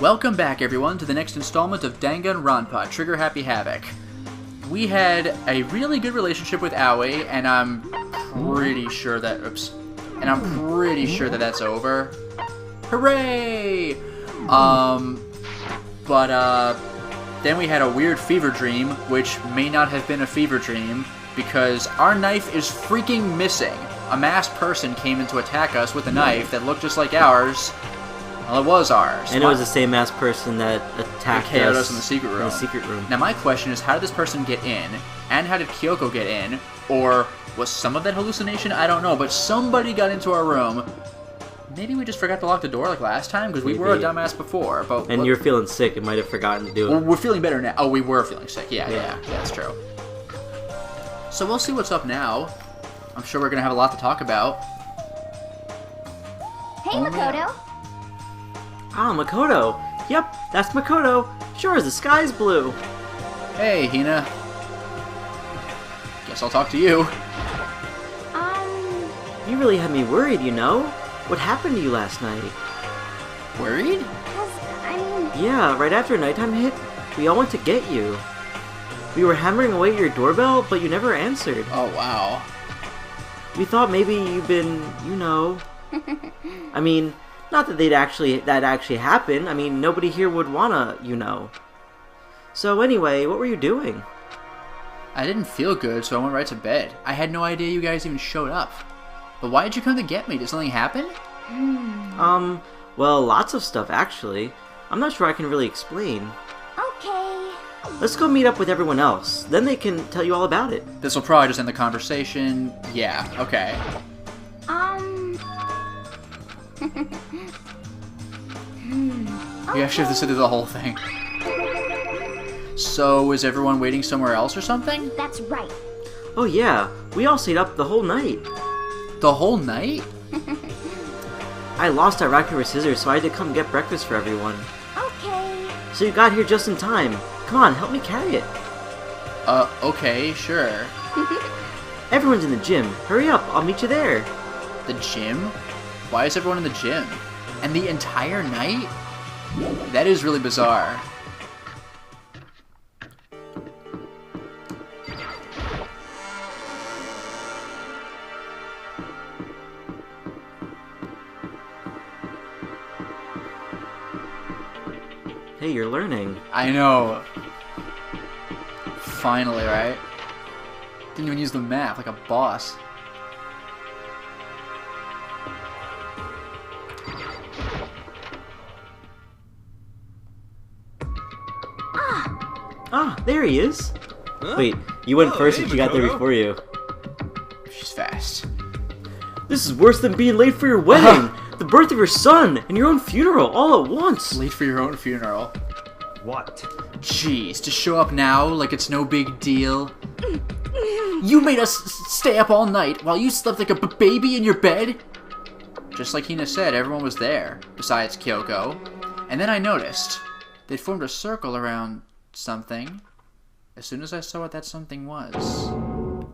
Welcome back, everyone, to the next installment of Danganronpa, Trigger Happy Havoc. We had a really good relationship with Aoi, and I'm pretty sure that... that's over. Hooray! Then we had a weird fever dream, which may not have been a fever dream, because our knife is freaking missing. A masked person came in to attack us with a knife that looked just like ours. Well, it was ours. And it was the same masked person that attacked us in the secret room. Now my question is, how did this person get in? And how did Kyoko get in? Or was some of that hallucination? I don't know, but somebody got into our room. Maybe we just forgot to lock the door like last time, because we were a dumbass before. And you're feeling sick, and might have forgotten to do it. Well, we're feeling better now. Oh, we were feeling sick. Yeah, that's true. So we'll see what's up now. I'm sure we're going to have a lot to talk about. Hey, Makoto. Ah, Makoto. Yep, that's Makoto. Sure as the sky's blue. Hey, Hina. Guess I'll talk to you. You really had me worried, you know? What happened to you last night? Worried? Yeah, right after nighttime hit, we all went to get you. We were hammering away at your doorbell, but you never answered. Oh, wow. We thought maybe you'd been, you know... I mean... Not that that actually happened. I mean, nobody here would wanna, you know. So anyway, what were you doing? I didn't feel good, so I went right to bed. I had no idea you guys even showed up. But why did you come to get me? Did something happen? Well, lots of stuff, actually. I'm not sure I can really explain. Okay. Let's go meet up with everyone else. Then they can tell you all about it. This will probably just end the conversation. Yeah, okay. You actually have to sit through the whole thing. So, is everyone waiting somewhere else or something? That's right. Oh yeah, we all stayed up the whole night. The whole night? I lost our rock, paper, scissors, so I had to come get breakfast for everyone. Okay. So you got here just in time. Come on, help me carry it. Okay, sure. Everyone's in the gym. Hurry up, I'll meet you there. The gym? Why is everyone in the gym? And the entire night? That is really bizarre. Hey, you're learning. I know. Finally, right? Didn't even use the map like a boss. Ah, there he is. Huh? Wait, you went first and she got there before you. She's fast. This is worse than being late for your wedding, the birth of your son, and your own funeral all at once. Late for your own funeral? What? Jeez, to show up now like it's no big deal. You made us stay up all night while you slept like a baby in your bed? Just like Hina said, everyone was there, besides Kyoko. And then I noticed they'd formed a circle around something. As soon as I saw what that something was...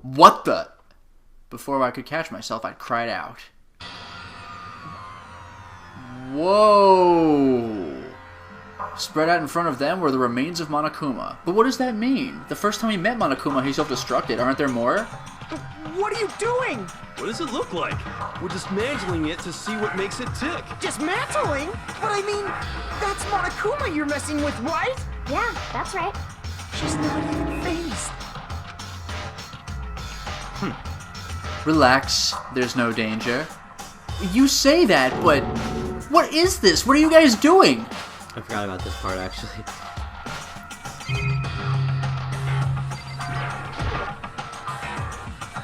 What the... Before I could catch myself, I'd cried out. Whoa! Spread out in front of them were the remains of Monokuma. But what does that mean? The first time we met Monokuma, he self-destructed. Aren't there more? What are you doing? What does it look like? We're dismantling it to see what makes it tick. Dismantling? But I mean, that's Monokuma you're messing with, right? Yeah, that's right. She's not even phased. Relax, there's no danger. You say that, but... What is this? What are you guys doing? I forgot about this part, actually.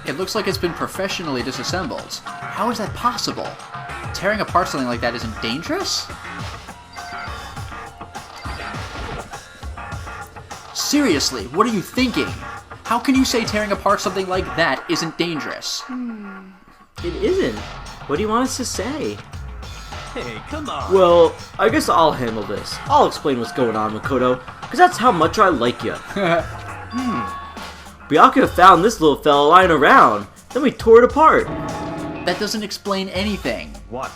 It looks like it's been professionally disassembled. How is that possible? Tearing apart something like that isn't dangerous? Seriously, what are you thinking? How can you say tearing apart something like that isn't dangerous? It isn't. What do you want us to say? Hey, come on. Well, I guess I'll handle this. I'll explain what's going on, Makoto, because that's how much I like you. Byakuya found this little fella lying around. Then we tore it apart. That doesn't explain anything. What?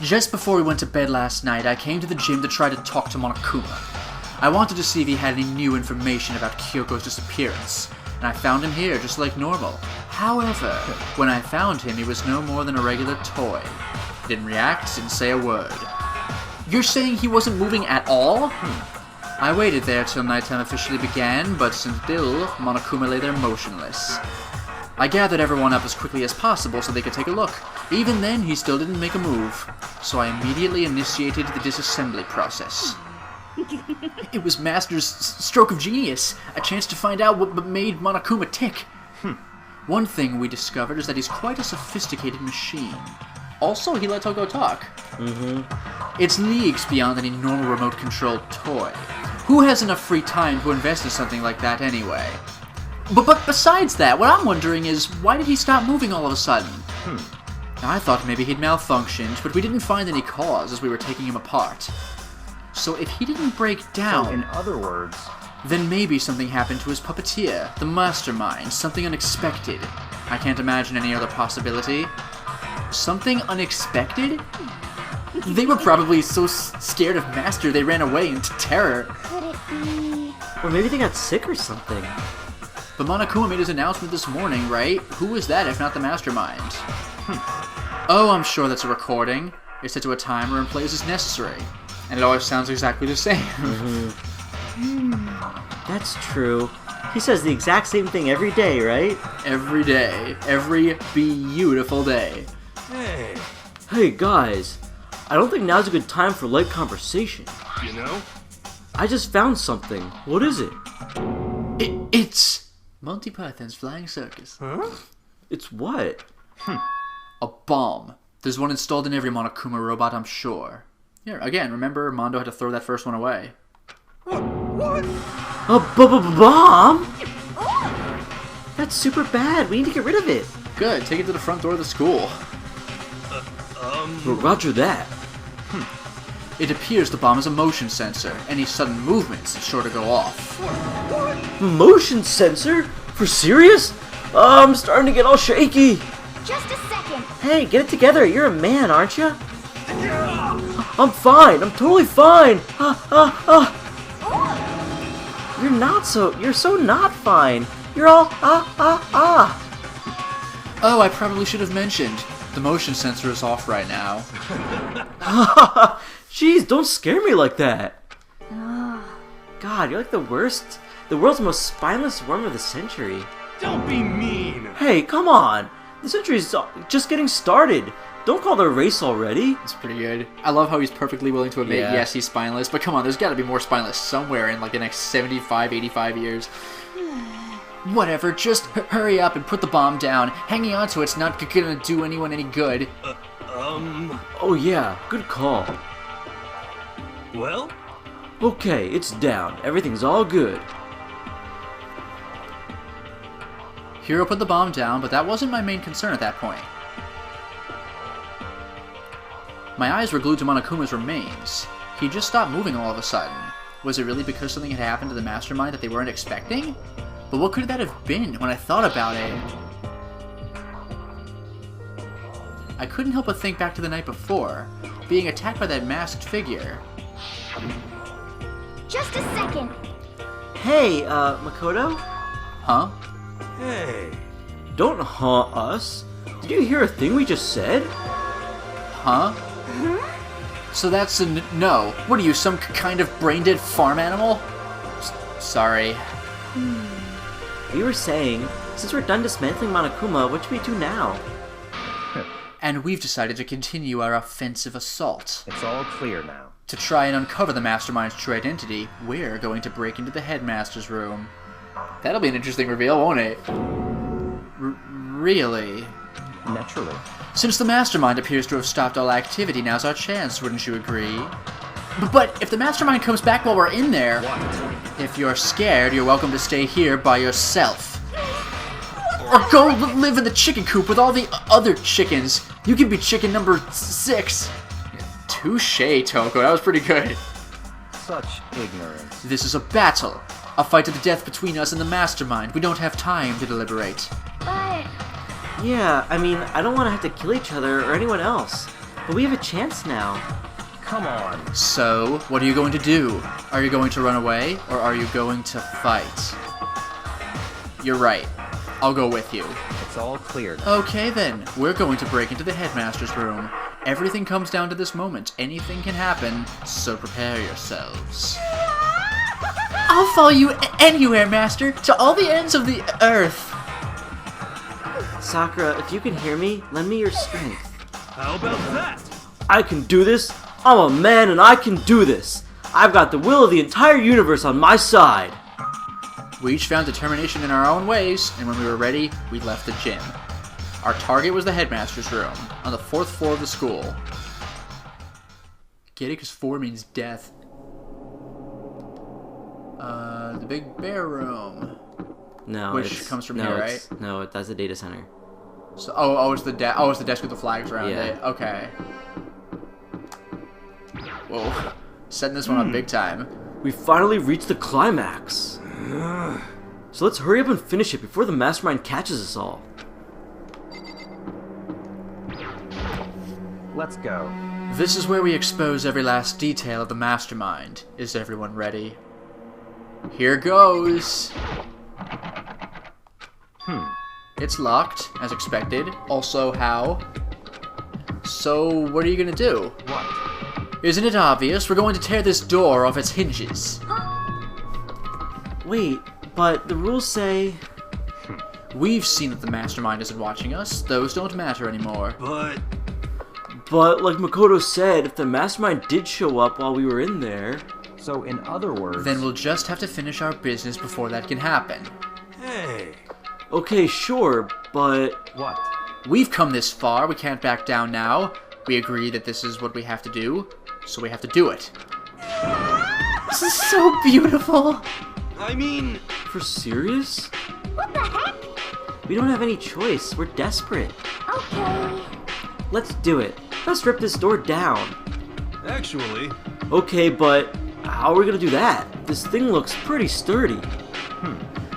Just before we went to bed last night, I came to the gym to try to talk to Monokuma. I wanted to see if he had any new information about Kyoko's disappearance, and I found him here just like normal. However, when I found him, he was no more than a regular toy. He didn't react, didn't say a word. You're saying he wasn't moving at all? I waited there till nighttime officially began, but still, Monokuma lay there motionless. I gathered everyone up as quickly as possible so they could take a look. Even then, he still didn't make a move, so I immediately initiated the disassembly process. It was Master's stroke of genius, a chance to find out what made Monokuma tick. One thing we discovered is that he's quite a sophisticated machine. Also, he lets Hoko talk. It's leagues beyond any normal remote-controlled toy. Who has enough free time to invest in something like that anyway? But besides that, what I'm wondering is, why did he stop moving all of a sudden? I thought maybe he'd malfunctioned, but we didn't find any cause as we were taking him apart. So if he didn't break down... So in other words... Then maybe something happened to his puppeteer, the Mastermind, something unexpected. I can't imagine any other possibility. Something unexpected? They were probably so scared of Master they ran away into terror. Could it be... Or maybe they got sick or something. But Monokuma made his announcement this morning, right? Who is that if not the Mastermind? Oh, I'm sure that's a recording. It's set to a timer and plays as necessary. And it always sounds exactly the same. That's true. He says the exact same thing every day, right? Every day. Every beautiful day. Hey, Hey guys, I don't think now's a good time for light conversation. you know? I just found something. What is it? It's Monty Python's Flying Circus. Huh? It's what? A bomb. There's one installed in every Monokuma robot, I'm sure. Here, again, remember Mondo had to throw that first one away. What? A bomb? That's super bad. We need to get rid of it. Good, take it to the front door of the school. Roger that. It appears the bomb is a motion sensor. Any sudden movements is sure to go off. Motion sensor? For serious? I'm starting to get all shaky. Just a second. Hey, get it together. You're a man, aren't you? I'm fine. I'm totally fine. You're so not fine. You're all Oh, I probably should have mentioned. The motion sensor is off right now. Jeez, don't scare me like that. God, you're like the worst. The world's most spineless worm of the century. Don't be mean! Hey, come on. The century's just getting started. Don't call it a race already. It's pretty good. I love how he's perfectly willing to admit, Yeah. yes, he's spineless, but come on, there's gotta be more spineless somewhere in like the next 75, 85 years. Whatever, just hurry up and put the bomb down. Hanging on to it's not gonna do anyone any good. Oh yeah, good call. Well? Okay, it's down. Everything's all good. Hiro put the bomb down, but that wasn't my main concern at that point. My eyes were glued to Monokuma's remains. He just stopped moving all of a sudden. Was it really because something had happened to the Mastermind that they weren't expecting? But what could that have been when I thought about it? I couldn't help but think back to the night before, being attacked by that masked figure. Just a second. Hey, Makoto? Huh? Hey. Don't haunt us. Did you hear a thing we just said? Huh? So that's a no. What are you, some kind of brain-dead farm animal? Sorry. We were saying, since we're done dismantling Monokuma, what should we do now? And we've decided to continue our offensive assault. It's all clear now. To try and uncover the Mastermind's true identity, we're going to break into the headmaster's room. That'll be an interesting reveal, won't it? Really? Naturally. Since the Mastermind appears to have stopped all activity, now's our chance, wouldn't you agree? But if the Mastermind comes back while we're in there... If you're scared, you're welcome to stay here by yourself. Or go live in the chicken coop with all the other chickens. You can be chicken number 6. Touché, Toko. That was pretty good. Such ignorance. This is a battle. A fight to the death between us and the Mastermind. We don't have time to deliberate. But... Yeah, I mean, I don't want to have to kill each other or anyone else. But we have a chance now. Come on. So, what are you going to do? Are you going to run away, or are you going to fight? You're right. I'll go with you. It's all clear now. Okay then, we're going to break into the headmaster's room. Everything comes down to this moment. Anything can happen, so prepare yourselves. I'll follow you anywhere, Master, to all the ends of the earth. Sakura, if you can hear me, lend me your strength. How about that? I can do this. I'm a man and I can do this. I've got the will of the entire universe on my side. We each found determination in our own ways, and when we were ready, we left the gym. Our target was the headmaster's room, on the 4th floor of the school. Get it? Because 4 means death. The big bear room. No, Which comes from here, right? No, that's a data center. So, it's the it's the desk with the flags around Yeah. it. Okay. Whoa, setting this one up big time. We finally reached the climax. So let's hurry up and finish it before the Mastermind catches us all. Let's go. This is where we expose every last detail of the Mastermind. Is everyone ready? Here goes. It's locked, as expected. Also, how? So, what are you gonna do? What? Isn't it obvious? We're going to tear this door off its hinges. Wait, but the rules say... We've seen that the Mastermind isn't watching us. Those don't matter anymore. But like Makoto said, if the Mastermind did show up while we were in there... So, in other words... Then we'll just have to finish our business before that can happen. Hey. Okay, sure, but... What? We've come this far, we can't back down now. We agree that this is what we have to do, so we have to do it. This is so beautiful! I mean... For serious? What the heck? We don't have any choice, we're desperate. Okay. Let's do it. Let's rip this door down. Actually... Okay, but how are we gonna do that? This thing looks pretty sturdy.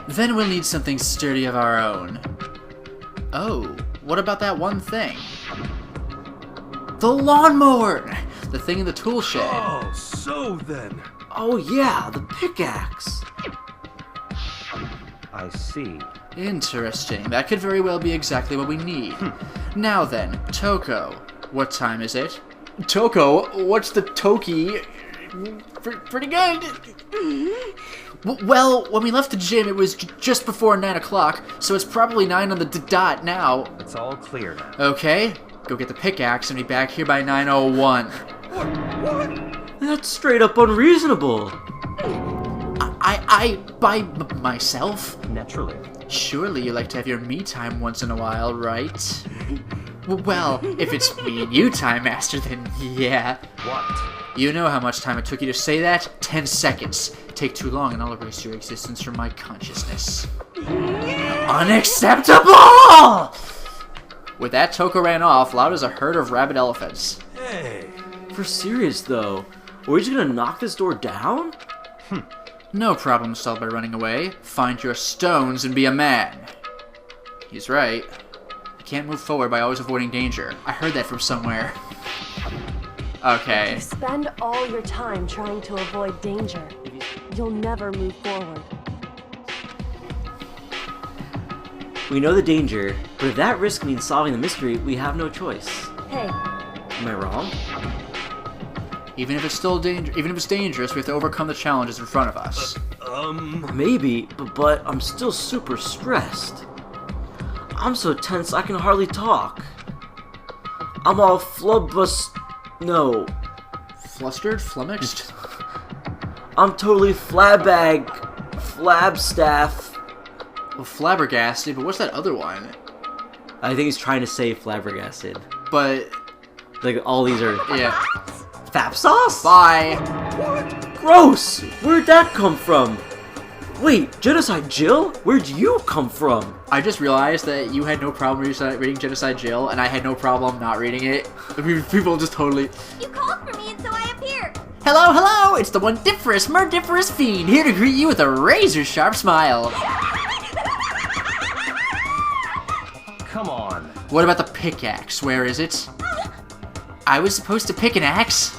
Then we'll need something sturdy of our own. Oh, what about that one thing? The lawnmower! The thing in the tool shed. Oh, so then... Oh yeah, the pickaxe. I see. Interesting. That could very well be exactly what we need. Now then, Toko, what time is it? Toko? What's the Toki? Pretty good. Well, when we left the gym, it was just before 9 o'clock, so it's probably 9 on the dot now. It's all clear now. Okay, go get the pickaxe and be back here by 9:01. What? That's straight up unreasonable. I by myself? Naturally. Surely you like to have your me time once in a while, right? Well, if it's me and you time, Master, then yeah. What? You know how much time it took you to say that? 10 seconds. Take too long and I'll erase your existence from my consciousness. Unacceptable! With that, Toko ran off, loud as a herd of rabid elephants. Hey. For serious though, are we just gonna knock this door down? No problem solved by running away. Find your stones and be a man. He's right. You can't move forward by always avoiding danger. I heard that from somewhere. Okay. You spend all your time trying to avoid danger. You'll never move forward. We know the danger, but if that risk means solving the mystery, we have no choice. Hey, Am I wrong? Even if it's dangerous, we have to overcome the challenges in front of us. Maybe, but I'm still super stressed. I'm so tense I can hardly talk. I'm all no. Flustered? Flummoxed? I'm totally flabstaff. Well, flabbergasted, but what's that other one? I think he's trying to say flabbergasted. But, Like, all these are... yeah. Fap sauce? Bye! Gross! Where'd that come from? Wait, Genocide Jill? Where'd you come from? I just realized that you had no problem reading Genocide Jill, and I had no problem not reading it. People just totally... You called for me and so I appeared. Hello, hello! It's the wondiferous, murdiferous fiend, here to greet you with a razor-sharp smile. Come on. What about the pickaxe? Where is it? I was supposed to pick an axe?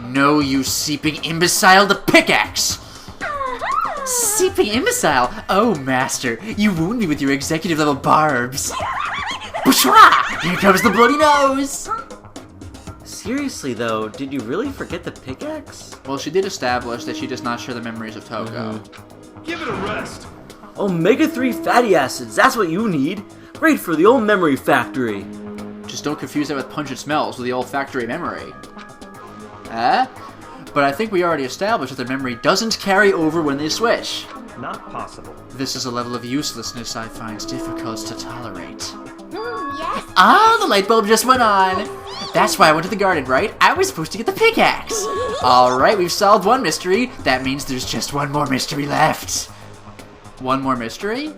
No, you seeping imbecile, the pickaxe! Seeping imbecile? Oh, master, you wound me with your executive level barbs. Bushra! Here comes the bloody nose! Seriously though, did you really forget the pickaxe? Well, she did establish that she does not share the memories of Toko. Give it a rest. Omega-3 fatty acids, that's what you need. Great for the old memory factory. Just don't confuse that with pungent smells with the olfactory memory. But I think we already established that the memory doesn't carry over when they switch. Not possible. This is a level of uselessness I find difficult to tolerate. Yes. Ah, the light bulb just went on! That's why I went to the garden, right? I was supposed to get the pickaxe! Alright, we've solved one mystery. That means there's just one more mystery left. One more mystery?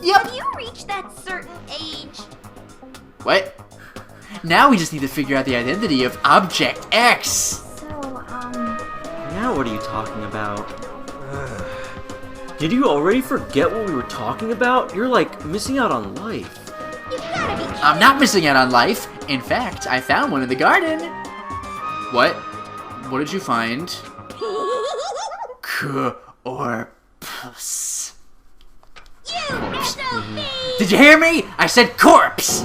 Yep. Have you reached that certain age? What? Now we just need to figure out the identity of Object X! So, Now what are you talking about? Did you already forget what we were talking about? You're like missing out on life. you gotta be kidding. I'm not missing out on life. In fact, I found one in the garden. What? What did you find? Corpse. You SOB! Did you hear me? I said corpse!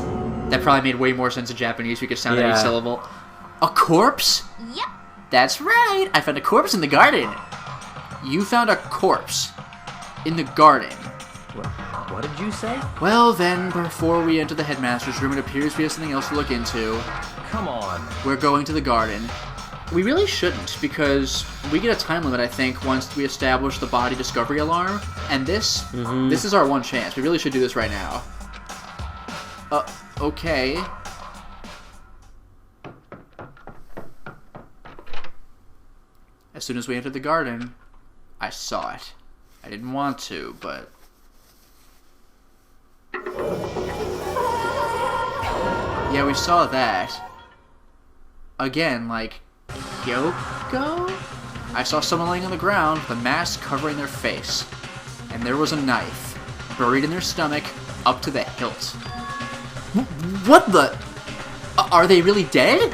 That probably made way more sense in Japanese. We could sound Yeah. every syllable. A corpse? Yep. That's right. I found a corpse in the garden. You found a corpse in the garden. What did you say? Well, then, before we enter the headmaster's room, it appears we have something else to look into. Come on. We're going to the garden. We really shouldn't, because we get a time limit, I think, once we establish the body discovery alarm. And this is our one chance. We really should do this right now. Okay. As soon as we entered the garden, I saw it. I didn't want to, but... Yeah, we saw that. Again, like, Kyoko? I saw someone laying on the ground with a mask covering their face. And there was a knife, buried in their stomach, up to the hilt. What the? Are they really dead?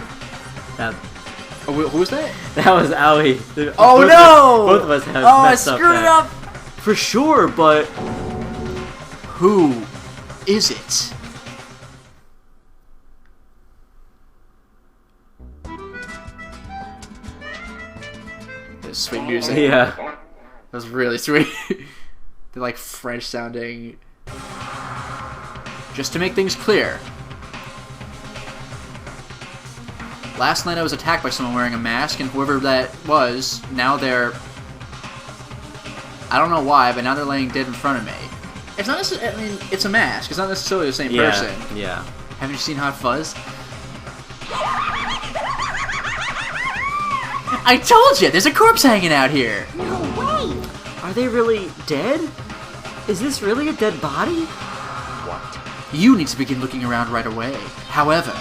That Who was that? was Aoi. Oh no! Both of us have I messed up screwed it that. up! For sure, but Who is it? There's sweet music. yeah. That was really sweet. They're like French sounding. Just to make things clear. Last night I was attacked by someone wearing a mask, and whoever that was, now they're... I don't know why, but now they're laying dead in front of me. It's not necessarily... I mean, it's a mask. It's not necessarily the same person. Yeah. Haven't you seen Hot Fuzz? I told you! There's a corpse hanging out here! No way! Are they really dead? Is this really a dead body? What? You need to begin looking around right away. However,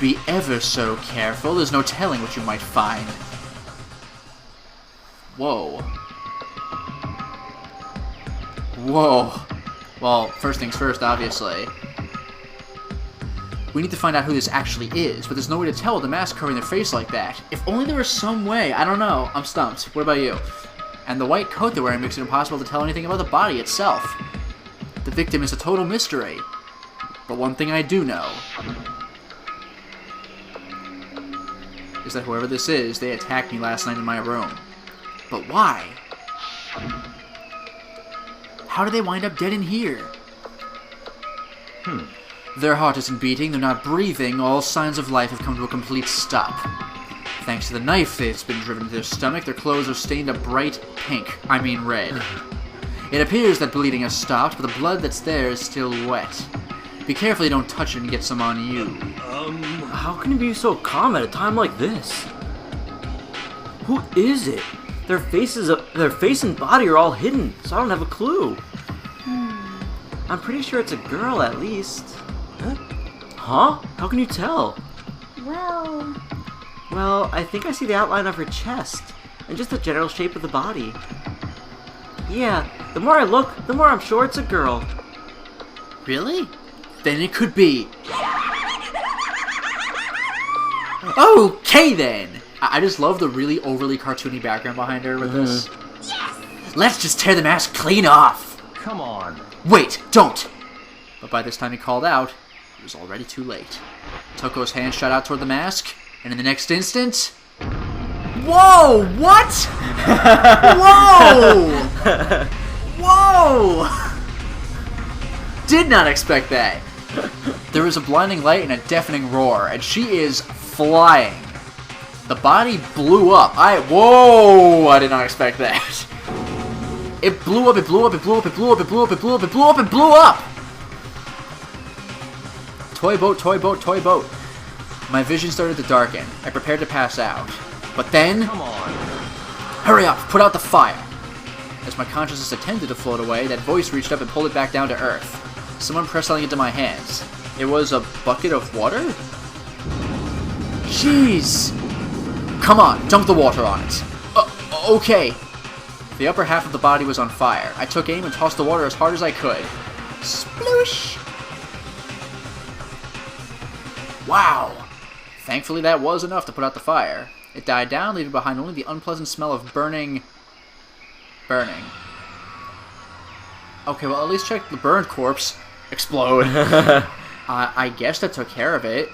be ever so careful. There's no telling what you might find. Whoa. Whoa. Well, first things first, obviously. We need to find out who this actually is, but there's no way to tell with the mask covering their face like that. If only there was some way. I don't know. I'm stumped. What about you? And the white coat they're wearing makes it impossible to tell anything about the body itself. The victim is a total mystery. But one thing I do know is that whoever this is, they attacked me last night in my room. But why? How did they wind up dead in here? Their heart isn't beating, they're not breathing, all signs of life have come to a complete stop. Thanks to the knife that's been driven into their stomach, their clothes are stained a bright pink. I mean red. It appears that bleeding has stopped, but the blood that's there is still wet. Be careful you don't touch it and get some on you. How can you be so calm at a time like this? Who is it? Their face and body are all hidden, so I don't have a clue. I'm pretty sure it's a girl, at least. Huh? How can you tell? Well, Well, I think I see the outline of her chest, and just the general shape of the body. Yeah, the more I look, the more I'm sure it's a girl. Really? Then it could be. Okay then! I just love the really overly cartoony background behind her with this. Let's just tear the mask clean off! Come on. Wait, don't! But by this time he called out, it was already too late. Toko's hand shot out toward the mask, and in the next instant... Whoa! What? Whoa! Whoa! Did not expect that. There was a blinding light and a deafening roar, and she is flying. The body blew up. Whoa! I did not expect that. It blew up, it blew up, it blew up, it blew up, it blew up, it blew up, it blew up, it blew up! Toy boat, toy boat, toy boat. My vision started to darken. I prepared to pass out. But then... Come on. Hurry up, put out the fire. As my consciousness attempted to float away, that voice reached up and pulled it back down to earth. Someone pressed something into my hands. It was a bucket of water? Jeez! Come on, dunk the water on it. Okay. The upper half of the body was on fire. I took aim and tossed the water as hard as I could. Sploosh! Wow! Thankfully that was enough to put out the fire. It died down, leaving behind only the unpleasant smell of burning... Okay, well at least check the burned corpse. Explode. I guess that took care of it.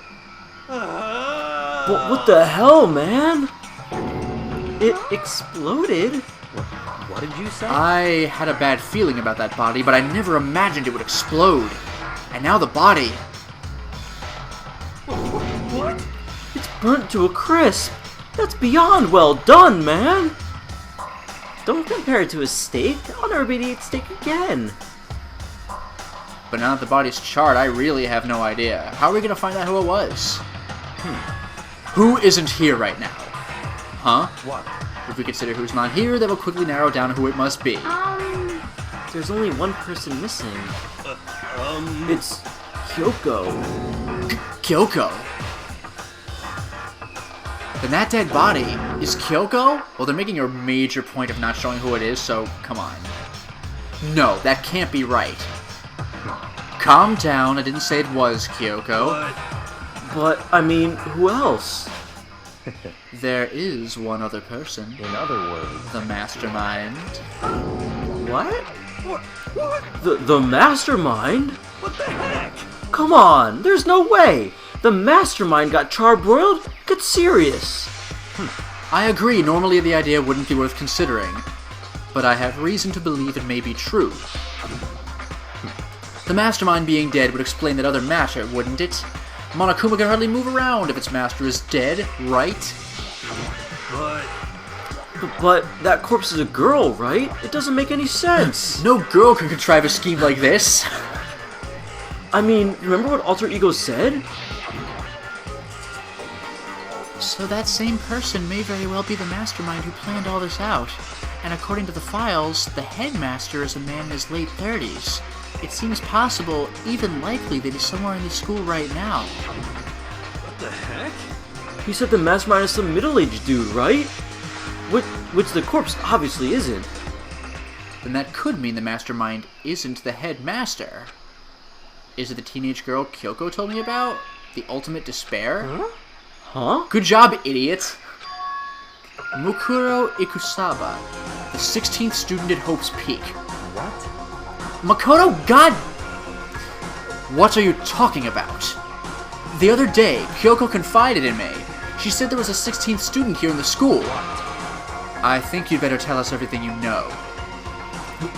What the hell, man? It exploded? What did you say? I had a bad feeling about that body, but I never imagined it would explode. And now the body... What? It's burnt to a crisp. That's beyond well done, man. Don't compare it to a steak. I'll never be to eat steak again. But now that the body's charred, I really have no idea. How are we gonna find out who it was? Who isn't here right now? Huh? What? If we consider who's not here, that will quickly narrow down who it must be. There's only one person missing. It's Kyoko. Kyoko? Then that dead body is Kyoko? Well, they're making a major point of not showing who it is, so come on. No, that can't be right. Calm down, I didn't say it was Kyoko. But, I mean, who else? There is one other person. In other words, The Mastermind. What? What? The Mastermind? What the heck? Come on, there's no way. The Mastermind got charbroiled? Get serious. I agree, normally the idea wouldn't be worth considering. But I have reason to believe it may be true. The Mastermind being dead would explain that other matter, wouldn't it? Monokuma can hardly move around if its master is dead, right? But that corpse is a girl, right? It doesn't make any sense. No girl could contrive a scheme like this. I mean, remember what Alter Ego said? So that same person may very well be the Mastermind who planned all this out. And according to the files, the headmaster is a man in his late 30s. It seems possible, even likely, that he's somewhere in the school right now. what the heck? He said the Mastermind is some middle-aged dude, right? Which the corpse obviously isn't. Then that could mean the Mastermind isn't the headmaster. Is it the teenage girl Kyoko told me about? The ultimate despair? Huh? Good job, idiot! Mukuro Ikusaba, the 16th student at Hope's Peak. what? Makoto, God! What are you talking about? The other day, Kyoko confided in me. She said there was a 16th student here in the school. I think you'd better tell us everything you know.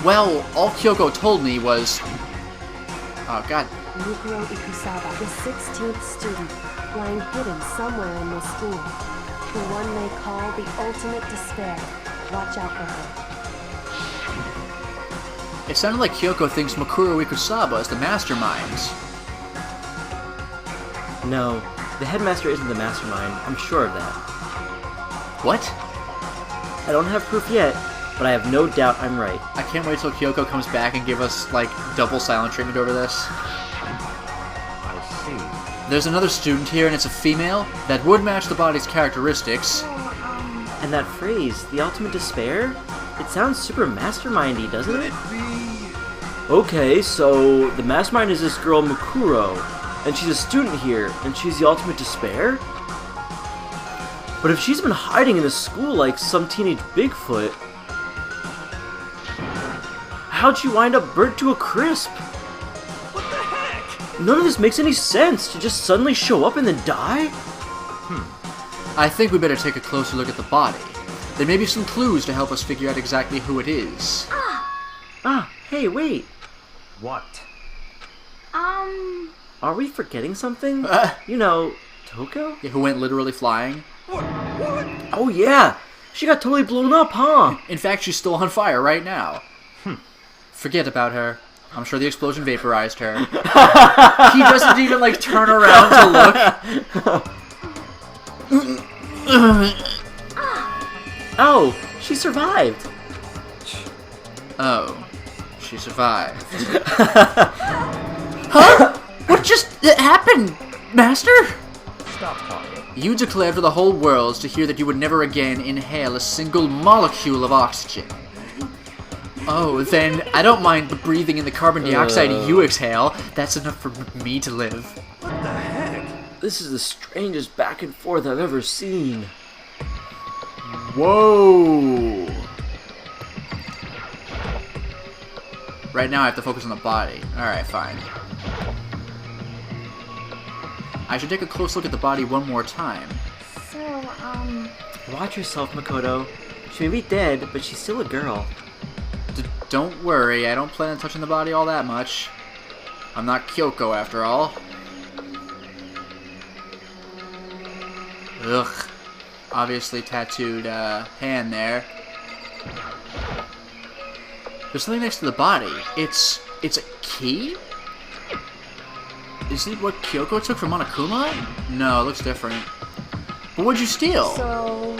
Well, all Kyoko told me was... Oh, God. Mukuro Ikusaba, the 16th student, lying hidden somewhere in this school. The one they call the ultimate despair. Watch out for her. It sounded like Kyoko thinks Mukuro Ikusaba is the Mastermind. No, the headmaster isn't the Mastermind. I'm sure of that. What? I don't have proof yet, but I have no doubt I'm right. I can't wait till Kyoko comes back and give us, like, double silent treatment over this. I see. There's another student here, and it's a female. That would match the body's characteristics. And that phrase, the ultimate despair? It sounds super mastermindy, doesn't Could it? it be? Okay, so the Mastermind is this girl Mukuro, and she's a student here, and she's the ultimate despair? But if she's been hiding in the school like some teenage Bigfoot, how'd she wind up burnt to a crisp? What the heck? None of this makes any sense. To just suddenly show up and then die? I think we better take a closer look at the body. There may be some clues to help us figure out exactly who it is. Ah, hey, wait. What? Are we forgetting something? You know, Toko? Yeah, who went literally flying. Oh yeah! She got totally blown up, huh? In fact, she's still on fire right now. Forget about her. I'm sure the explosion vaporized her. He doesn't even, like, turn around to look. Oh, she survived. Oh, she survived. Huh? What just happened, Master? Stop talking. You declared for the whole world to hear that you would never again inhale a single molecule of oxygen. Oh, then I don't mind breathing in the carbon dioxide you exhale. That's enough for me to live. What the heck? This is the strangest back and forth I've ever seen. Whoa! Right now I have to focus on the body. Alright, fine. I should take a close look at the body one more time. So, Watch yourself, Makoto. She may be dead, but she's still a girl. Don't worry, I don't plan on touching the body all that much. I'm not Kyoko after all. Ugh. Obviously tattooed hand there. There's something next to the body. It's a key? Is it what Kyoko took from Monokuma? No, it looks different. But what'd you steal? So,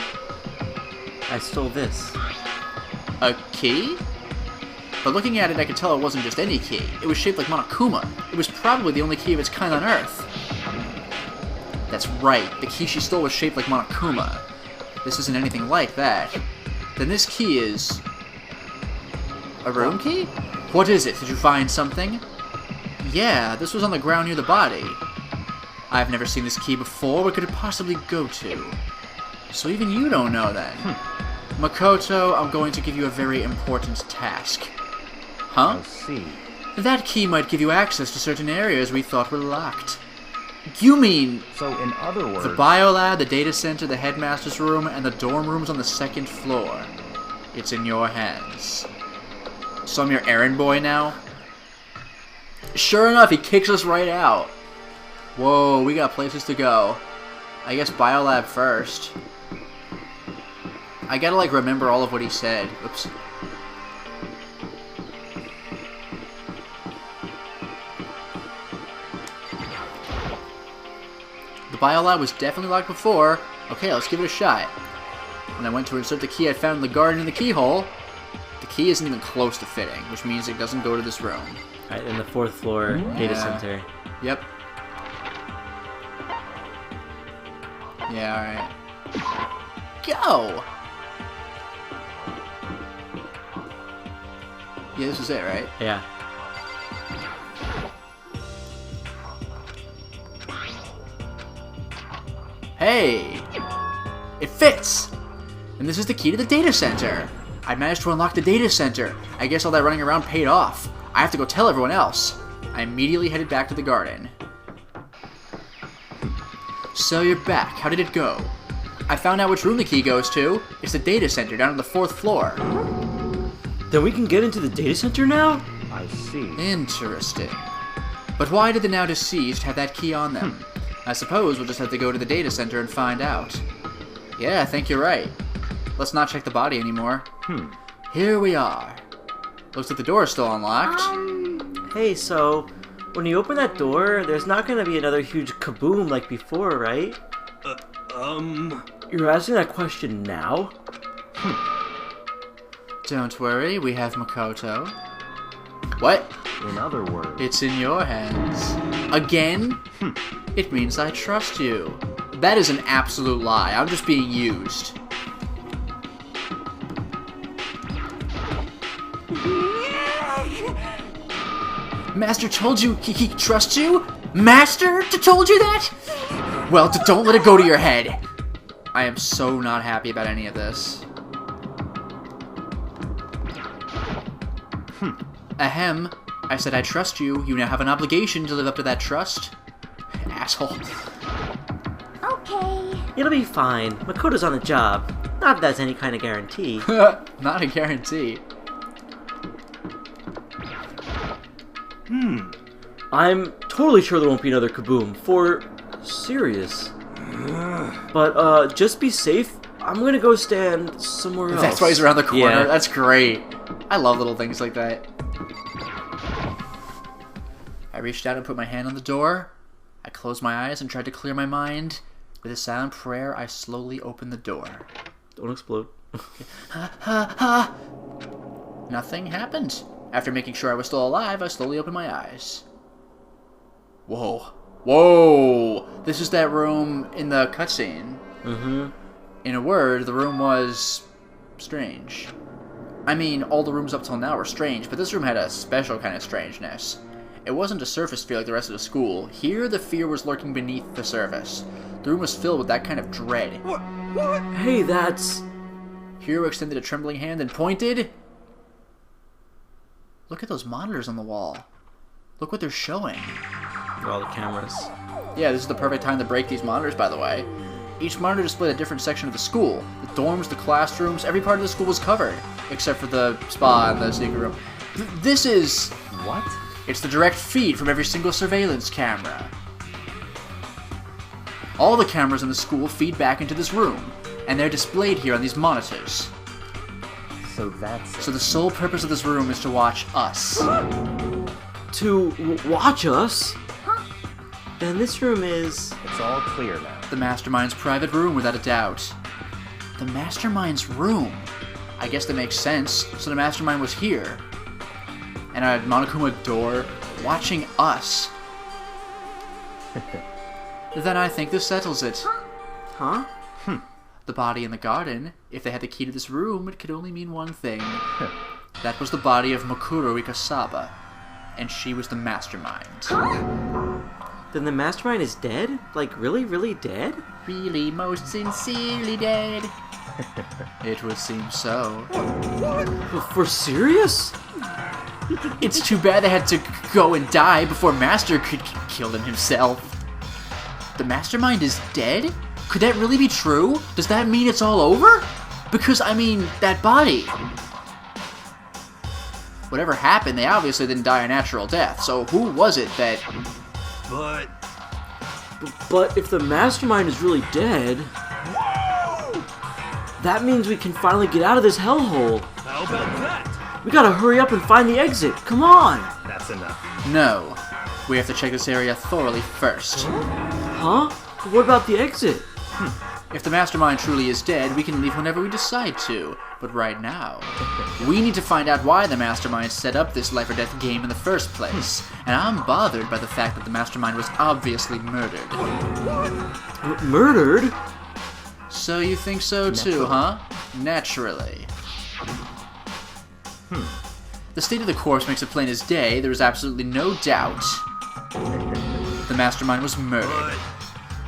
I stole this. A key? But looking at it, I could tell it wasn't just any key. It was shaped like Monokuma. It was probably the only key of its kind on Earth. That's right, the key she stole was shaped like Monokuma. This isn't anything like that. Then this key is... a room key? What is it? Did you find something? Yeah, this was on the ground near the body. I've never seen this key before. What could it possibly go to? So even you don't know then. Makoto, I'm going to give you a very important task. Huh? I see. That key might give you access to certain areas we thought were locked. You mean So in other words... the biolab, the data center, the headmaster's room, and the dorm rooms on the second floor. It's in your hands. So I'm your errand boy now? Sure enough, he kicks us right out. Whoa, we got places to go. I guess biolab first. I gotta, like, remember all of what he said. Oops. The biolab was definitely locked before. Okay, let's give it a shot. When I went to insert the key I found in the garden in the keyhole, the key isn't even close to fitting, which means it doesn't go to this room. Right, in the 4th floor data center. Yep. Yeah, alright. Go! Yeah, this is it, right? Yeah. Hey! It fits! And this is the key to the data center. I managed to unlock the data center. I guess all that running around paid off. I have to go tell everyone else. I immediately headed back to the garden. So you're back. How did it go? I found out which room the key goes to. It's the data center down on the 4th floor. Then we can get into the data center now? I see. Interesting. But why did the now deceased have that key on them? I suppose we'll just have to go to the data center and find out. Yeah, I think you're right. Let's not check the body anymore. Here we are. Looks like the door is still unlocked. Hey, so, when you open that door, there's not gonna be another huge kaboom like before, right? You're asking that question now? Don't worry, we have Makoto. What? In other words... It's in your hands. Again? It means I trust you. That is an absolute lie. I'm just being used. Master told you he trusts you? Master told you that? Well, don't let it go to your head. I am so not happy about any of this. Ahem. I said I trust you. You now have an obligation to live up to that trust. Asshole. Okay. It'll be fine. Makoto's on the job. Not that that's any kind of guarantee. Not a guarantee. I'm totally sure there won't be another kaboom. For serious. But, just be safe. I'm gonna go stand somewhere else. That's why he's around the corner. Yeah. That's great. I love little things like that. I reached out and put my hand on the door. I closed my eyes and tried to clear my mind. With a silent prayer, I slowly opened the door. Don't explode. Nothing happened. After making sure I was still alive, I slowly opened my eyes. Whoa. Whoa! This is that room in the cutscene. In a word, the room was strange. I mean, all the rooms up till now were strange, but this room had a special kind of strangeness. It wasn't a surface fear like the rest of the school. Here, the fear was lurking beneath the surface. The room was filled with that kind of dread. What? Hey, that's... Hiro extended a trembling hand and pointed. Look at those monitors on the wall. Look what they're showing. all the cameras. Yeah, this is the perfect time to break these monitors, by the way. Each monitor displayed a different section of the school. The dorms, the classrooms, every part of the school was covered, except for the spa and the secret room. This is... What? It's the direct feed from every single surveillance camera. All the cameras in the school feed back into this room, and they're displayed here on these monitors. So that's So the sole purpose of this room is to watch us. To watch us? Then this room is... It's all clear now. The Mastermind's private room, without a doubt. The Mastermind's room? I guess that makes sense. So the Mastermind was here. And a Monokuma door, watching us. Then I think this settles it. Huh? The body in the garden, if they had the key to this room, it could only mean one thing. That was the body of Makuro Ikasaba. And she was the Mastermind. Then the Mastermind is dead? Like, really, really dead? Really, most sincerely dead. It would seem so. For serious? It's too bad they had to go and die before Master could kill them himself. The Mastermind is dead? Could that really be true? Does that mean it's all over? Because, I mean, that body... Whatever happened, they obviously didn't die a natural death, so who was it that... But if the Mastermind is really dead... That means we can finally get out of this hellhole. How about that? We gotta hurry up and find the exit. Come on! That's enough. No. We have to check this area thoroughly first. Huh? What about the exit? If the Mastermind truly is dead, we can leave whenever we decide to. But right now, we need to find out why the Mastermind set up this life or death game in the first place. And I'm bothered by the fact that the Mastermind was obviously murdered. Murdered? So you think so too, huh? Naturally. The state of the corpse makes it plain as day. There is absolutely no doubt. The Mastermind was murdered.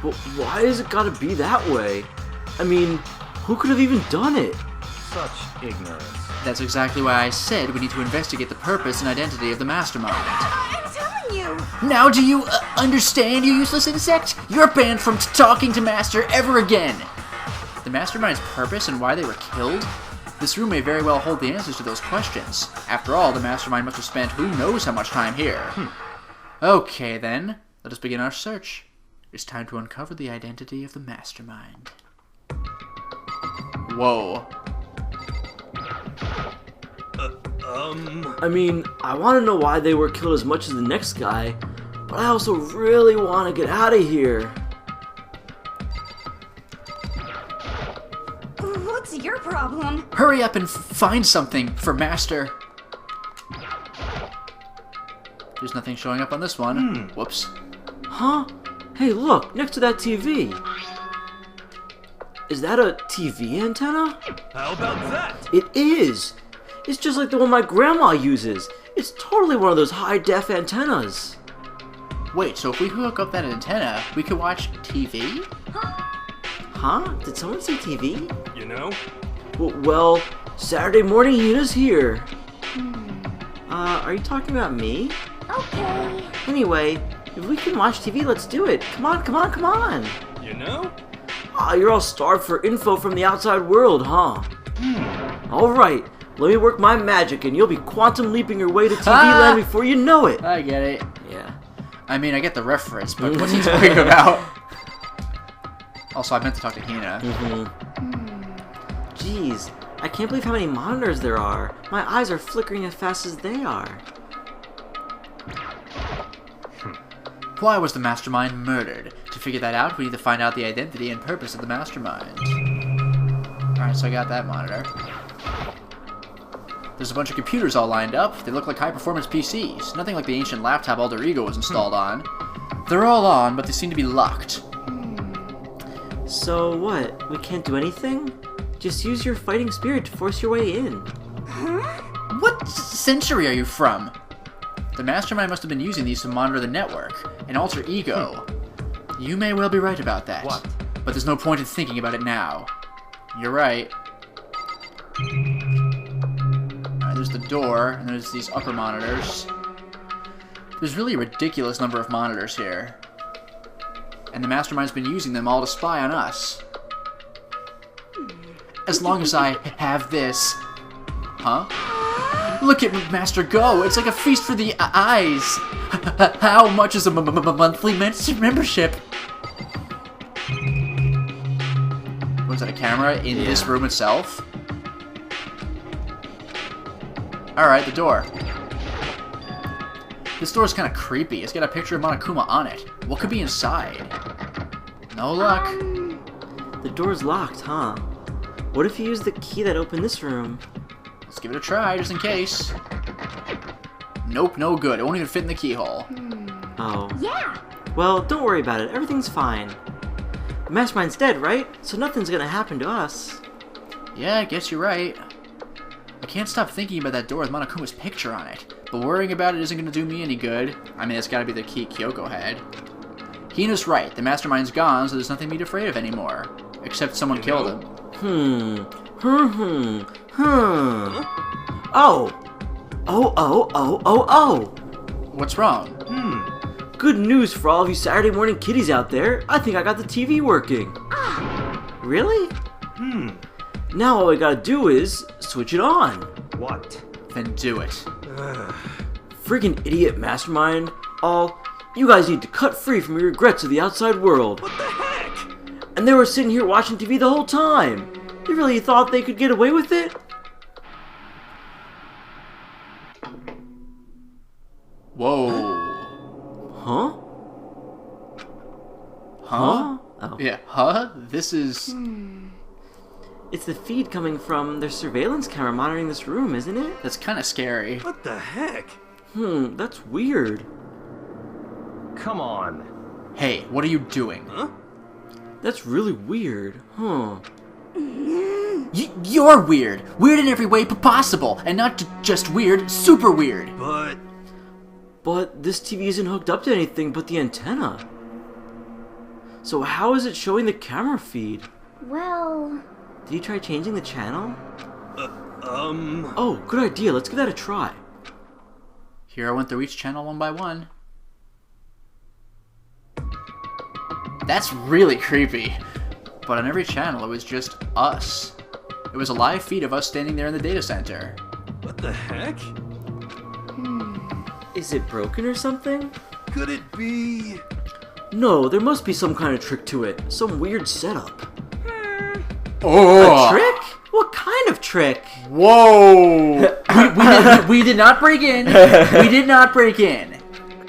But why has it gotta be that way? I mean, who could have even done it? Such ignorance. That's exactly why I said we need to investigate the purpose and identity of the Mastermind. I'm telling you! Now do you understand, you useless insect? You're banned from talking to Master ever again! The Mastermind's purpose and why they were killed? This room may very well hold the answers to those questions. After all, the Mastermind must have spent who knows how much time here. Okay then, let us begin our search. It's time to uncover the identity of the Mastermind. Whoa. I mean, I want to know why they were killed as much as the next guy, but I also really want to get out of here. What's your problem? Hurry up and find something for Master. There's nothing showing up on this one. Whoops. Huh? Hey, look, next to that TV. Is that a TV antenna? How about that? It is! It's just like the one my grandma uses. It's totally one of those high-def antennas. Wait, so if we hook up that antenna, we can watch TV? Huh? Did someone see TV? You know? Well, Saturday morning Hina's here. Are you talking about me? Okay. Anyway, if we can watch TV, let's do it. Come on, come on, come on. You know? Ah, you're all starved for info from the outside world, huh? Alright, let me work my magic and you'll be quantum leaping your way to TV land before you know it. I get it. Yeah. I mean, I get the reference, but what's he talking about? Also, I meant to talk to Hina. Jeez, I can't believe how many monitors there are. My eyes are flickering as fast as they are. Why was the Mastermind murdered? To figure that out, we need to find out the identity and purpose of the Mastermind. Alright, so I got that monitor. There's a bunch of computers all lined up. They look like high-performance PCs. Nothing like the ancient laptop Alter Ego was installed on. They're all on, but they seem to be locked. So what? We can't do anything? Just use your fighting spirit to force your way in. What century are you from? The Mastermind must have been using these to monitor the network. An alter ego. You may well be right about that. What? But there's no point in thinking about it now. You're right. Alright, there's the door, and there's these upper monitors. There's really a ridiculous number of monitors here. And the Mastermind's been using them all to spy on us. As long as I have this... Huh? Look at Master go! It's like a feast for the eyes! How much is a monthly membership? Was that a camera in this room itself? Alright, the door. This door's kind of creepy. It's got a picture of Monokuma on it. What could be inside? No luck. The door's locked, huh? What if you use the key that opened this room? Let's give it a try, just in case. Nope, no good. It won't even fit in the keyhole. Oh. Yeah. Well, don't worry about it. Everything's fine. The Mastermind's dead, right? So nothing's gonna happen to us. Yeah, I guess you're right. I can't stop thinking about that door with Monokuma's picture on it. But worrying about it isn't going to do me any good. I mean, it's got to be the key Kyoko had. Hina's right. The Mastermind's gone, so there's nothing to be afraid of anymore. Except someone killed him. Oh. What's wrong? Good news for all of you Saturday morning kiddies out there. I think I got the TV working. Really? Now all we gotta do is switch it on. What? Then do it. Friggin' idiot Mastermind. You guys need to cut free from your regrets of the outside world. What the heck? And they were sitting here watching TV the whole time. You really thought they could get away with it? Whoa. Huh? Huh? Oh. Yeah, huh? This is... It's the feed coming from their surveillance camera monitoring this room, isn't it? That's kind of scary. What the heck? That's weird. Come on. Hey, what are you doing? Huh? That's really weird, huh? You're weird. Weird in every way possible. And not just weird, super weird. But this TV isn't hooked up to anything but the antenna. So how is it showing the camera feed? Well... Did you try changing the channel? Oh, Oh, good idea. Let's give that a try. Here I went through each channel one by one. That's really creepy. But on every channel, it was just us. It was a live feed of us standing there in the data center. what the heck? Is it broken or something? Could it be? No, there must be some kind of trick to it. Some weird setup. Oh! A trick? What kind of trick? Whoa! we did not break in. We did not break in.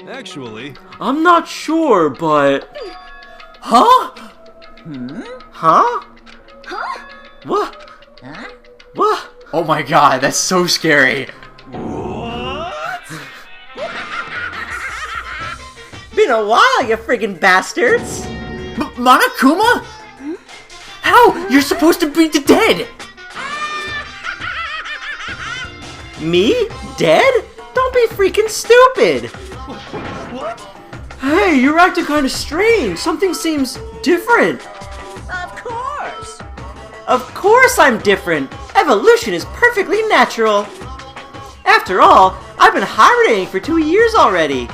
Actually, I'm not sure, but... Huh? Huh? Huh? What? What? Oh my god, that's so scary. Been a while, you friggin' bastards! Monokuma? How? You're supposed to be dead! Me? Dead? Don't be freaking stupid! what? Hey, you're acting kinda strange. Something seems different. Of course! Of course I'm different! Evolution is perfectly natural! After all, I've been hibernating for 2 years already!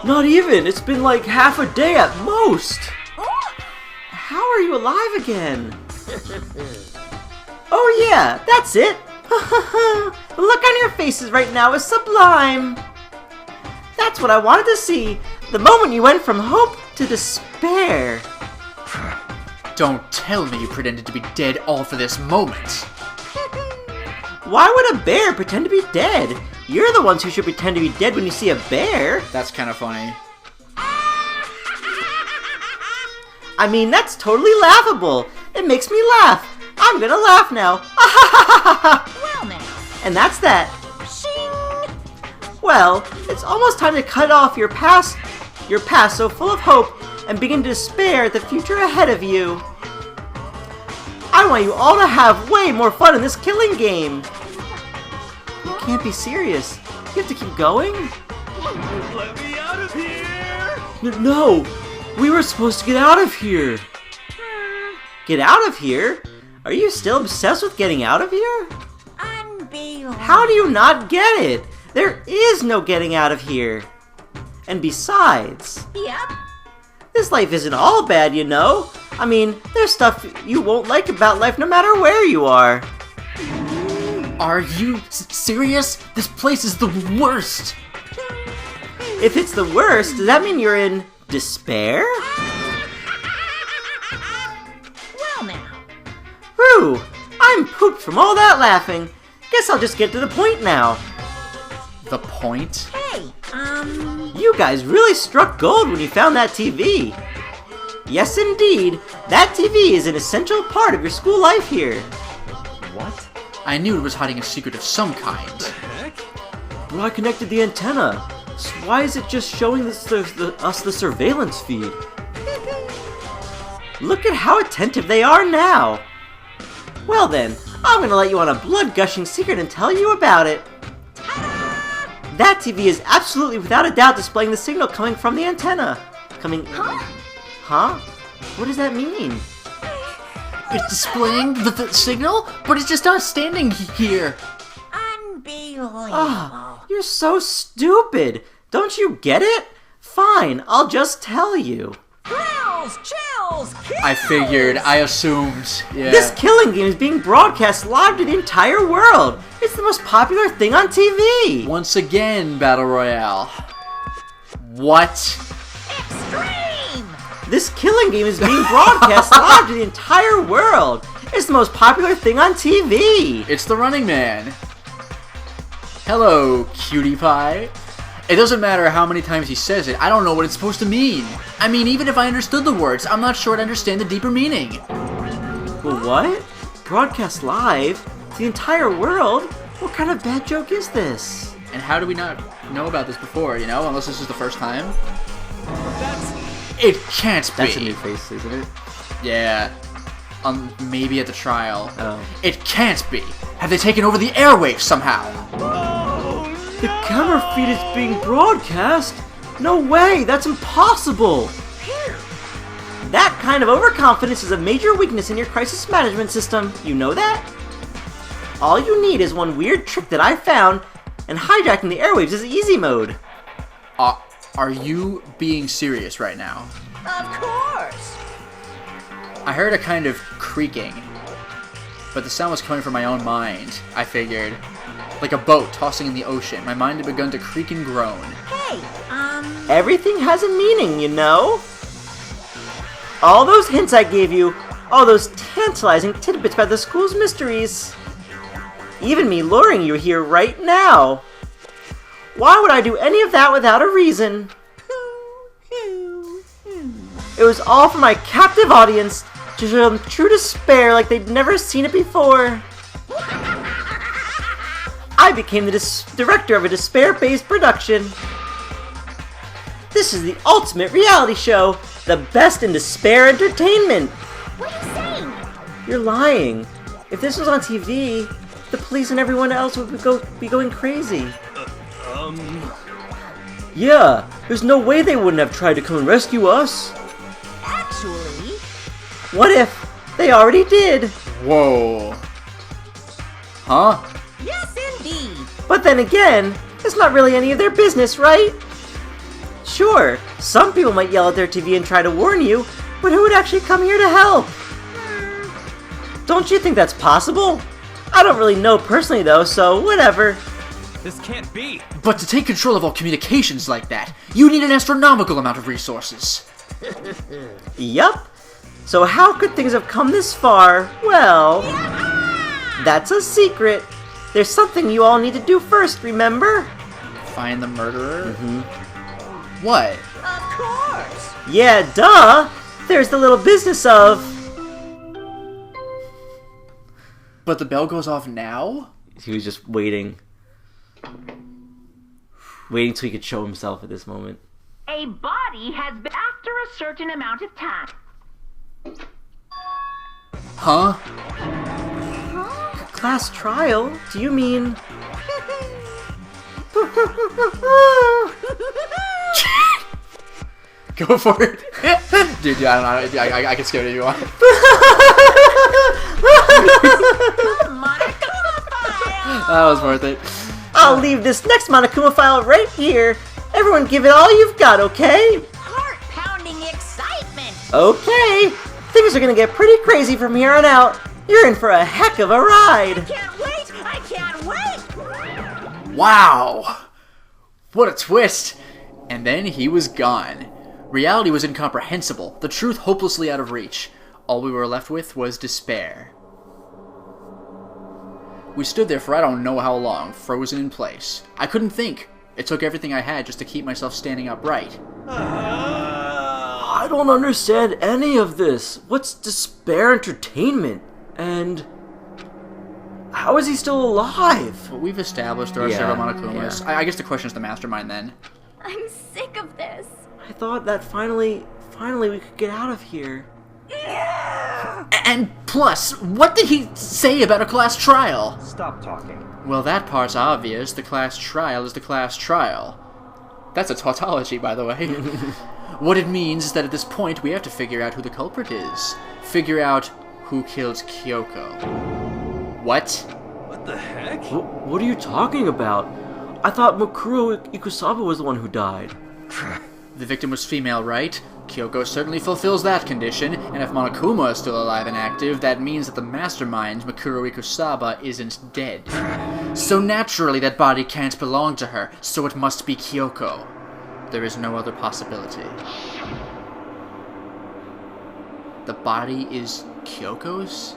Not even! It's been like half a day at most! How are you alive again? Oh yeah, that's it! The look on your faces right now is sublime! That's what I wanted to see! The moment you went from hope to despair! Don't tell me you pretended to be dead all for this moment. Why would a bear pretend to be dead? You're the ones who should pretend to be dead when you see a bear! That's kind of funny. I mean, that's totally laughable! It makes me laugh! I'm gonna laugh now! Well now. And that's that! Shing! Well, it's almost time to cut off your past so full of hope and begin to despair at the future ahead of you. I want you all to have way more fun in this killing game. You can't be serious. You have to keep going? Let me out of here! No! We were supposed to get out of here! Get out of here? Are you still obsessed with getting out of here? Unbelievable. How do you not get it? There is no getting out of here. And besides, Yep. this life isn't all bad, you know? I mean, there's stuff you won't like about life no matter where you are. Are you serious? This place is the worst! If it's the worst, does that mean you're in despair? Well now. Whew, I'm pooped from all that laughing. Guess I'll just get to the point now. The point? Hey, You guys really struck gold when you found that TV. Yes, indeed. That TV is an essential part of your school life here. What? I knew it was hiding a secret of some kind. Heck? But I connected the antenna. So why is it just showing us the surveillance feed? Look at how attentive they are now. Well then, I'm gonna let you on a blood-gushing secret and tell you about it. That TV is absolutely without a doubt displaying the signal coming from the antenna. Huh? What does that mean? It's displaying the signal, but it's just us standing here. unbelievable. Ah, you're so stupid. Don't you get it? Fine, I'll just tell you. Thrills, chills, kills. I figured, I assumed. Yeah. This killing game is being broadcast live to the entire world. It's the most popular thing on TV. Once again, Battle Royale. What? Extreme. This killing game is being broadcast live to the entire world. It's the most popular thing on TV. It's the Running Man. Hello, cutie pie. It doesn't matter how many times he says it, I don't know what it's supposed to mean. I mean, even if I understood the words, I'm not sure I'd understand the deeper meaning. Well, what? Broadcast live? To the entire world? What kind of bad joke is this? And how do we not know about this before, you know? Unless this is the first time? It can't be. That's a new face, isn't it? Yeah. Maybe at the trial. Oh. It can't be. Have they taken over the airwaves somehow? The camera feed is being broadcast? No way, that's impossible! That kind of overconfidence is a major weakness in your crisis management system. You know that? All you need is one weird trick that I found, and hijacking the airwaves is easy mode. Are you being serious right now? Of course. I heard a kind of creaking, but the sound was coming from my own mind, I figured. Like a boat tossing in the ocean, my mind had begun to creak and groan. Hey, Everything has a meaning, you know? All those hints I gave you, all those tantalizing tidbits about the school's mysteries. Even me luring you here right now. Why would I do any of that without a reason? It was all for my captive audience to show them true despair like they'd never seen it before. I became the director of a despair-based production. This is the ultimate reality show, the best in despair entertainment. what are you saying? You're lying. If this was on TV, the police and everyone else would be going crazy. Yeah, there's no way they wouldn't have tried to come and rescue us. Actually, What if They already did. Whoa. Huh? Yes, indeed. But then again, it's not really any of their business, right? Sure, some people might yell at their TV and try to warn you, but who would actually come here to help? Don't you think that's possible? I don't really know personally though, so whatever. This can't be. But to take control of all communications like that, you need an astronomical amount of resources. Yup. So how could things have come this far? Well, that's a secret. There's something you all need to do first, remember? Find the murderer? What? Of course. Yeah, duh! There's the little business of... But the bell goes off now? He was just waiting. Waiting till he could show himself at this moment. A body has been after a certain amount of time. Huh? Class trial? Do you mean... Go for it. Dude, I don't know. I can skip it if you want. That was worth it. I'll leave this next Monokuma file right here. Everyone give it all you've got, okay? Heart-pounding excitement. Okay. Things are gonna get pretty crazy from here on out. You're in for a heck of a ride. Can't wait. I can't wait. Wow. What a twist. And then he was gone. Reality was incomprehensible, the truth hopelessly out of reach. All we were left with was despair. We stood there for I don't know how long, frozen in place. I couldn't think. It took everything I had just to keep myself standing upright. I don't understand any of this. What's despair entertainment? And... how is he still alive? But we've established there are Yeah, several Monokumas. yeah. I guess the question is the Mastermind then. I'm sick of this. I thought that finally we could get out of here. And plus, what did he say about a class trial? Stop talking. Well, that part's obvious. The class trial is the class trial. That's a tautology, by the way. What it means is that at this point, we have to figure out who the culprit is. Figure out who killed Kyoko. What? What the heck? What are you talking about? I thought Makuro Ikusaba was the one who died. The victim was female, right? Kyoko certainly fulfills that condition, and if Monokuma is still alive and active, that means that the mastermind, Makuro Ikusaba, isn't dead. So naturally that body can't belong to her, so it must be Kyoko. There is no other possibility. The body is Kyoko's?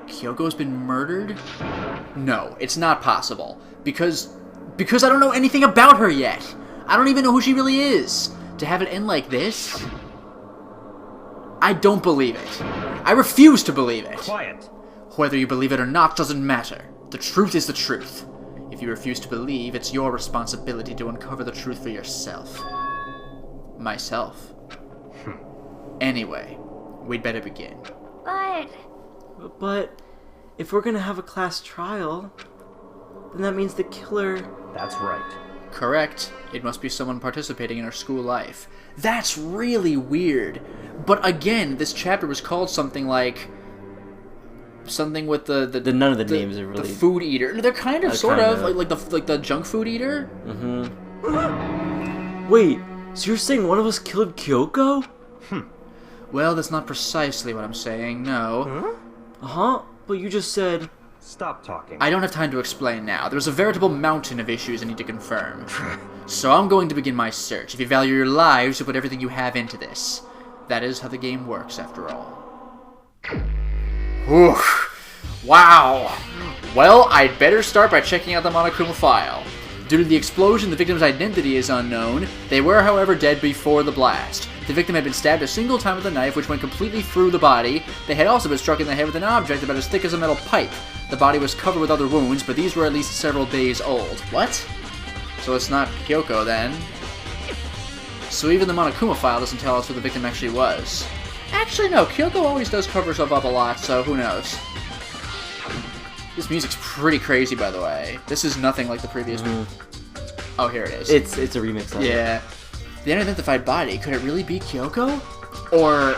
Kyoko's been murdered? No, it's not possible. Because I don't know anything about her yet. I don't even know who she really is. To have it end like this? I don't believe it. I refuse to believe it. Quiet. Whether you believe it or not doesn't matter. The truth is the truth. If you refuse to believe, it's your responsibility to uncover the truth for yourself. Myself. Anyway, we'd better begin. But if we're gonna have a class trial, then that means the killer... That's right. Correct. It must be someone participating in our school life. That's really weird. But again, this chapter was called something like... something with the none of the names are really... the food eater. They're kind of, sort kind of, of. like the junk food eater? Wait, so you're saying one of us killed Kyoko? Well, that's not precisely what I'm saying, no. Uh-huh, but you just said... Stop talking. I don't have time to explain now. There's a veritable mountain of issues I need to confirm. So I'm going to begin my search. If you value your lives, you put everything you have into this. That is how the game works, after all. Oof. Wow. Well, I'd better start by checking out the Monokuma file. Due to the explosion, the victim's identity is unknown. They were, however, dead before the blast. The victim had been stabbed a single time with a knife, which went completely through the body. They had also been struck in the head with an object about as thick as a metal pipe. The body was covered with other wounds, but these were at least several days old. What? So it's not Kyoko, then? So even the Monokuma file doesn't tell us who the victim actually was. Actually, no. Kyoko always does cover herself up a lot, so who knows? This music's pretty crazy, by the way. This is nothing like the previous one. Oh, here it is. It's a remix of it. Yeah. The unidentified body, could it really be Kyoko? Or...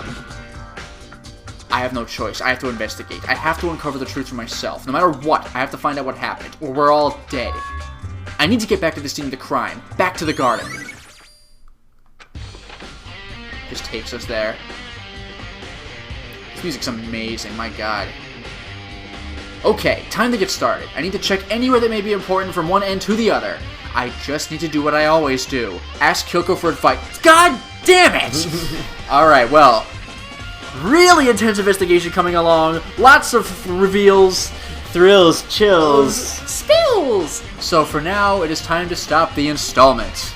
I have no choice. I have to investigate. I have to uncover the truth for myself. No matter what, I have to find out what happened, or we're all dead. I need to get back to the scene of the crime. Back to the garden. Just takes us there. This music's amazing, my god. Okay, time to get started. I need to check anywhere that may be important from one end to the other. I just need to do what I always do. Ask Kyoko for advice. God damn it! Alright, well, really intense investigation coming along. Lots of reveals. Thrills, chills. Spills! So for now, it is time to stop the installment.